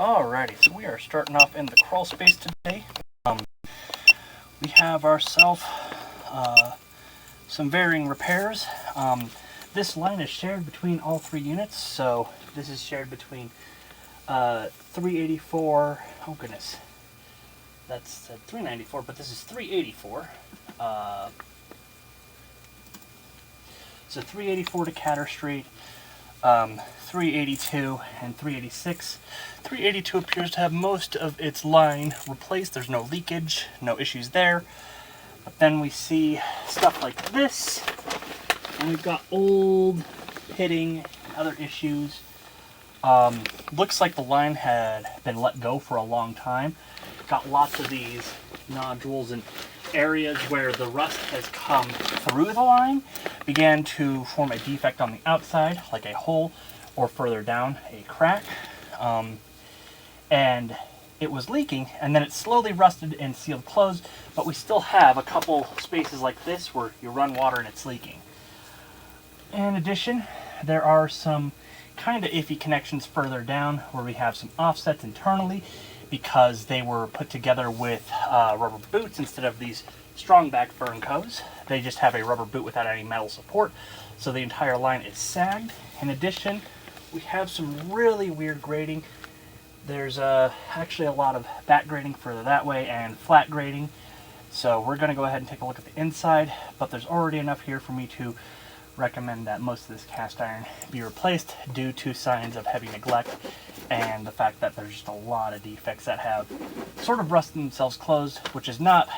Alrighty, so we are starting off in the crawl space today. We have ourselves some varying repairs. This line is shared between all three units, so this is shared between 384, oh goodness, that's 394, but this is 384. So 384 Decatur Street, 382 and 386. 382 appears to have most of its line replaced. There's no leakage, no issues there. But then we see stuff like this, and we've got old pitting, other issues. Looks like the line had been let go for a long time. Got lots of these nodules and areas where the rust has come through the line, began to form a defect on the outside, like a hole, or further down, a crack. And it was leaking, and then it slowly rusted and sealed closed, but we still have a couple spaces like this where you run water and it's leaking. In addition, there are some kind of iffy connections further down where we have some offsets internally because they were put together with rubber boots instead of these strong back Ferncos. They just have a rubber boot without any metal support, so the entire line is sagged. In addition, we have some really weird grading. There's actually a lot of back grading further that way and flat grading. So we're going to go ahead and take a look at the inside, but there's already enough here for me to recommend that most of this cast iron be replaced due to signs of heavy neglect and the fact that there's just a lot of defects that have sort of rusted themselves closed, which is not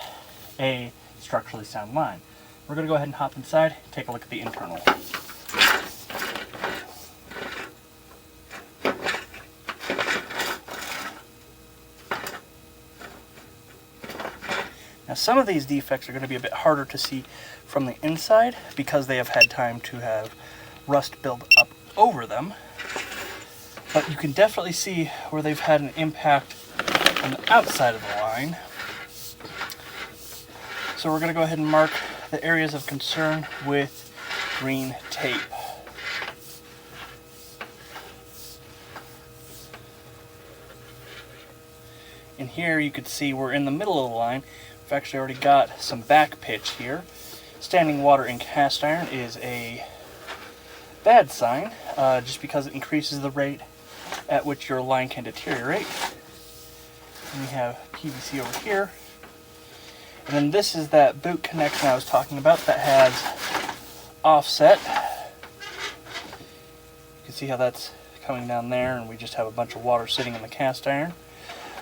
a structurally sound line. We're going to go ahead and hop inside, take a look at the internal. Now some of these defects are going to be a bit harder to see from the inside because they have had time to have rust build up over them. But you can definitely see where they've had an impact on the outside of the line. So we're going to go ahead and mark the areas of concern with green tape. In here you can see we're in the middle of the line. We've actually already got some back pitch here. Standing water in cast iron is a bad sign, just because it increases the rate at which your line can deteriorate. And we have PVC over here. And then this is that boot connection I was talking about that has offset. You can see how that's coming down there, and we just have a bunch of water sitting in the cast iron.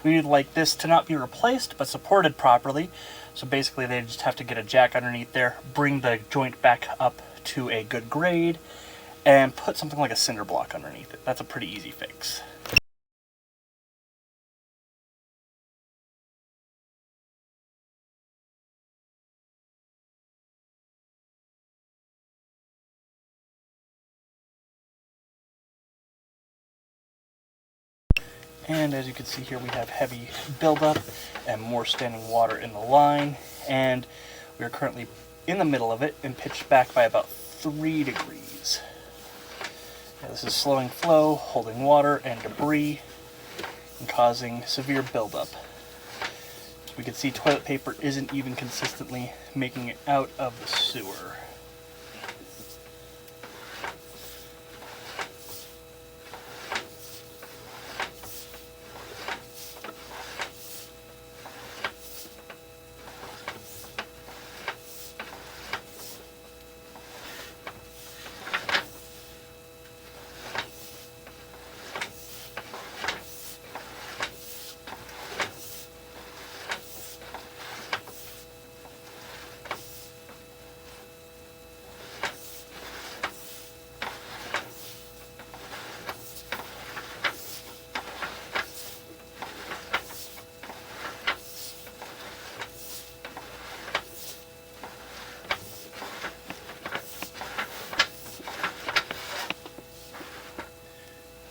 We would like this to not be replaced, but supported properly. So basically they just have to get a jack underneath there, bring the joint back up to a good grade, and put something like a cinder block underneath it. That's a pretty easy fix. And as you can see here, we have heavy buildup and more standing water in the line, and we are currently in the middle of it and pitched back by about 3 degrees. Now, this is slowing flow, holding water and debris, and causing severe buildup. As we can see, toilet paper isn't even consistently making it out of the sewer.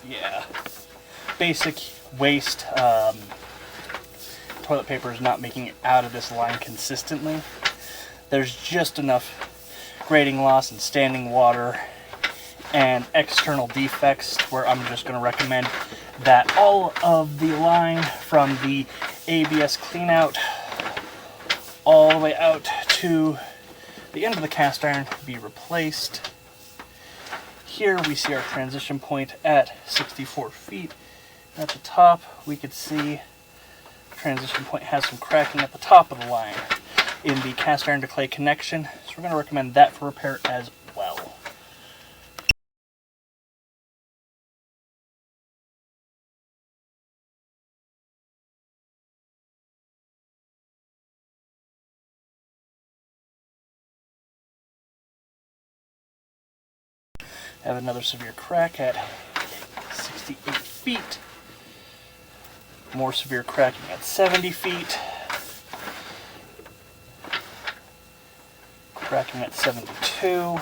Yeah, basic waste. Toilet paper is not making it out of this line consistently. There's just enough grading loss and standing water and external defects, where I'm just going to recommend that all of the line from the ABS cleanout all the way out to the end of the cast iron be replaced. Here we see our transition point at 64 feet. At the top, we could see the transition point has some cracking at the top of the line in the cast iron to clay connection, so we're going to recommend that for repair as well. Have another severe crack at 68 feet. More severe cracking at 70 feet. Cracking at 72.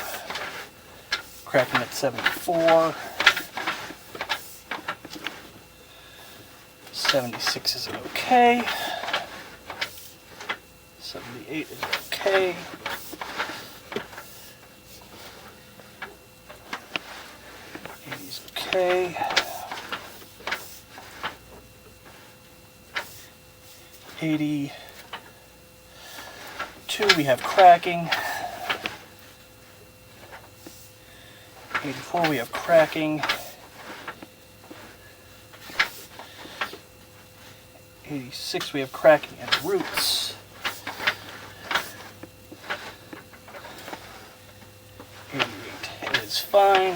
Cracking at 74. 76 is okay. 78 is okay. 80 is okay. 82 we have cracking. 84 we have cracking. 86 we have cracking in the roots. 88 is fine.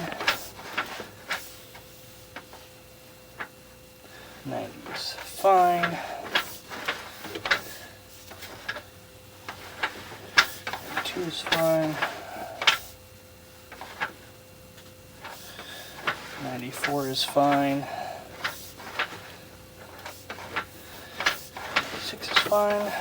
90 is fine. 92 is fine. 94 is fine. 96 is fine.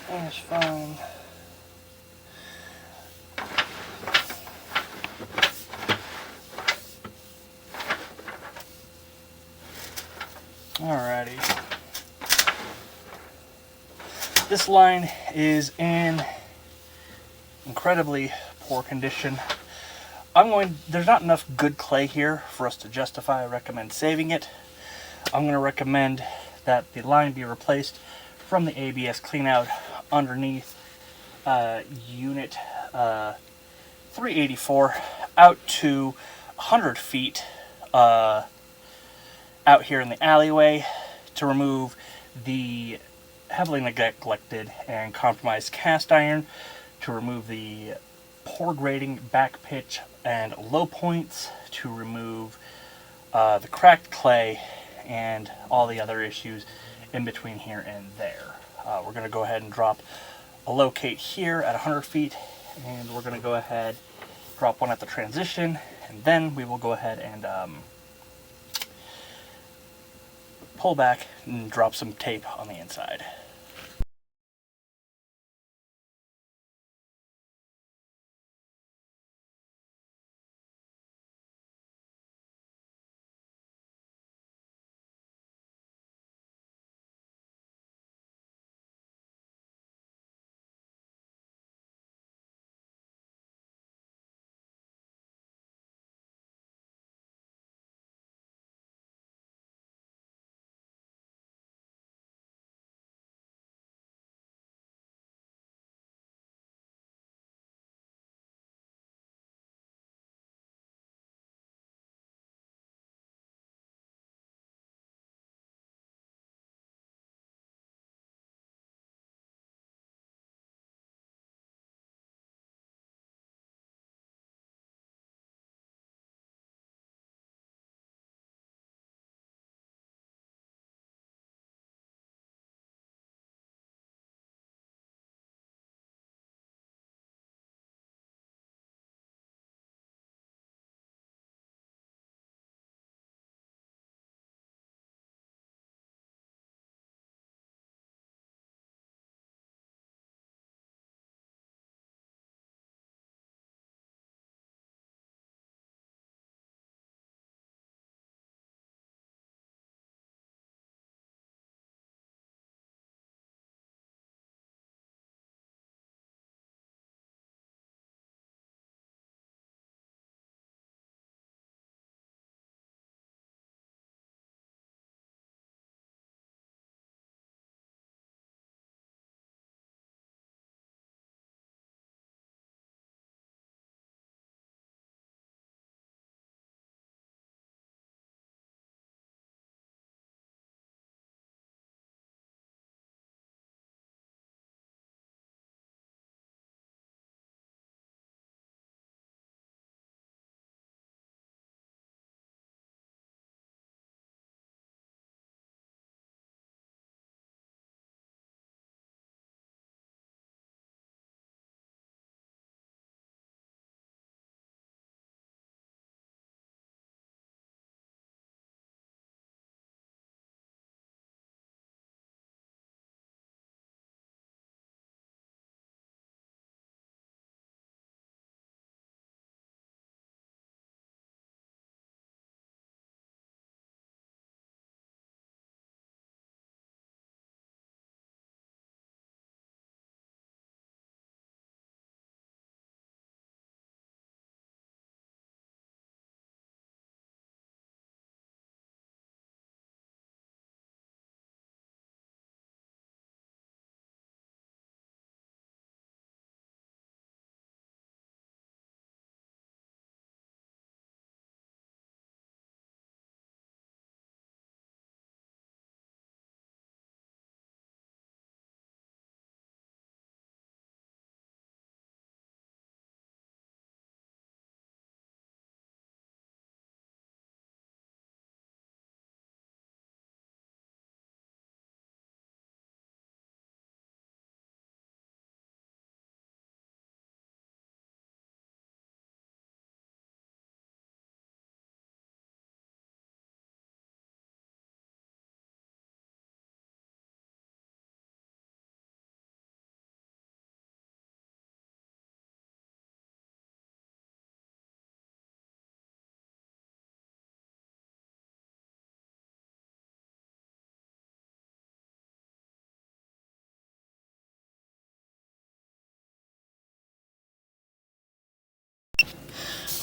9 is fine. Alrighty. This line is in incredibly poor condition. There's not enough good clay here for us to justify. I recommend saving it. I'm going to recommend that the line be replaced from the ABS cleanout underneath unit 384 out to 100 feet out here in the alleyway to remove the heavily neglected and compromised cast iron, to remove the poor grading, back pitch, and low points, to remove the cracked clay, and all the other issues in between here and there. We're going to go ahead and drop a locate here at 100 feet, and we're going to go ahead drop one at the transition, and then we will go ahead and pull back and drop some tape on the inside.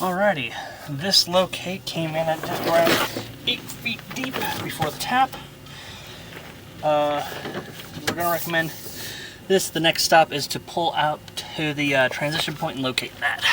Alrighty, this locate came in at just around 8 feet deep before the tap. We're going to recommend this. The next stop is to pull out to the transition point and locate that.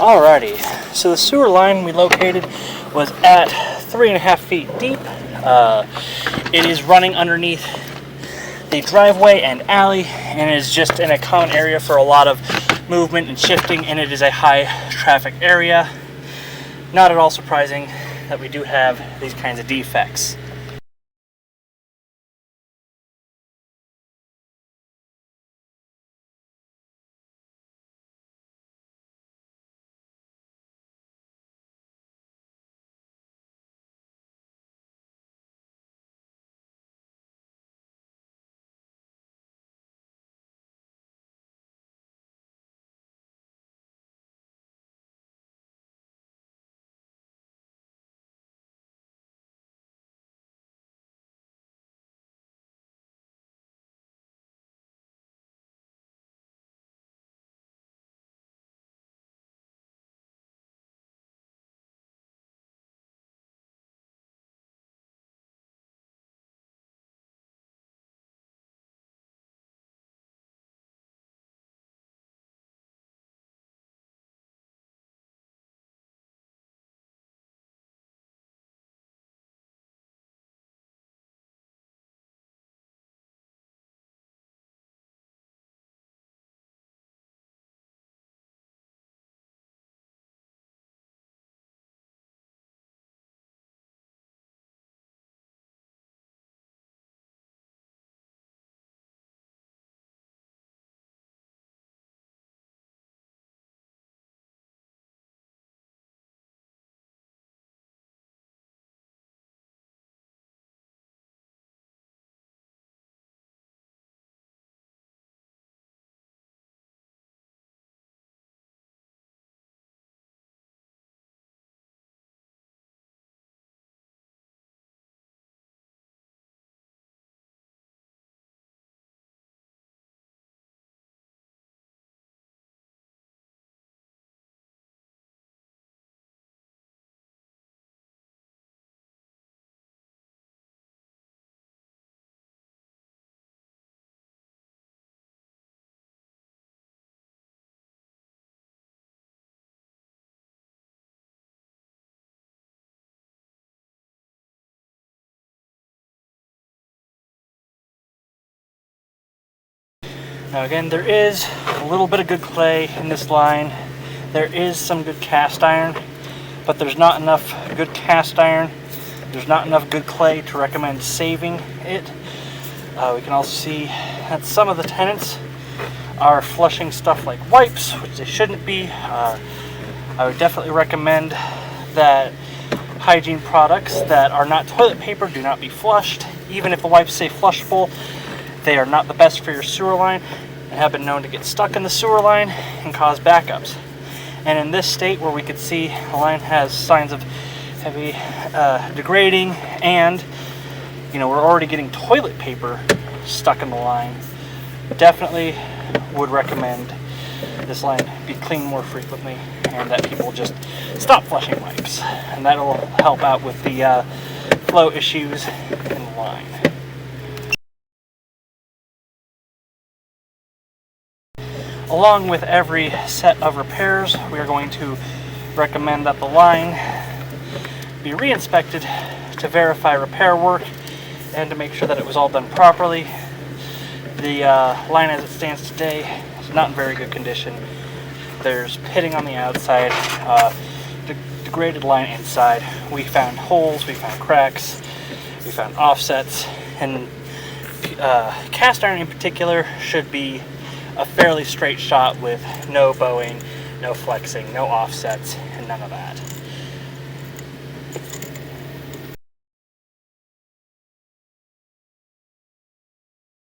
Alrighty, so the sewer line we located was at 3.5 feet deep. It is running underneath the driveway and alley, and it is just in a common area for a lot of movement and shifting, and it is a high traffic area. Not at all surprising that we do have these kinds of defects. Now again, there is a little bit of good clay in this line. There is some good cast iron, but there's not enough good cast iron. There's not enough good clay to recommend saving it. We can also see that some of the tenants are flushing stuff like wipes, which they shouldn't be. I would definitely recommend that hygiene products that are not toilet paper do not be flushed. Even if the wipes say flushable, they are not the best for your sewer line and have been known to get stuck in the sewer line and cause backups. And in this state where we could see the line has signs of heavy degrading, and we're already getting toilet paper stuck in the line, definitely would recommend this line be cleaned more frequently and that people just stop flushing wipes, and that'll help out with the flow issues in the line. Along with every set of repairs, we are going to recommend that the line be re-inspected to verify repair work and to make sure that it was all done properly. The line as it stands today is not in very good condition. There's pitting on the outside, degraded line inside. We found holes, we found cracks, we found offsets, and cast iron in particular should be a fairly straight shot with no bowing, no flexing, no offsets, and none of that.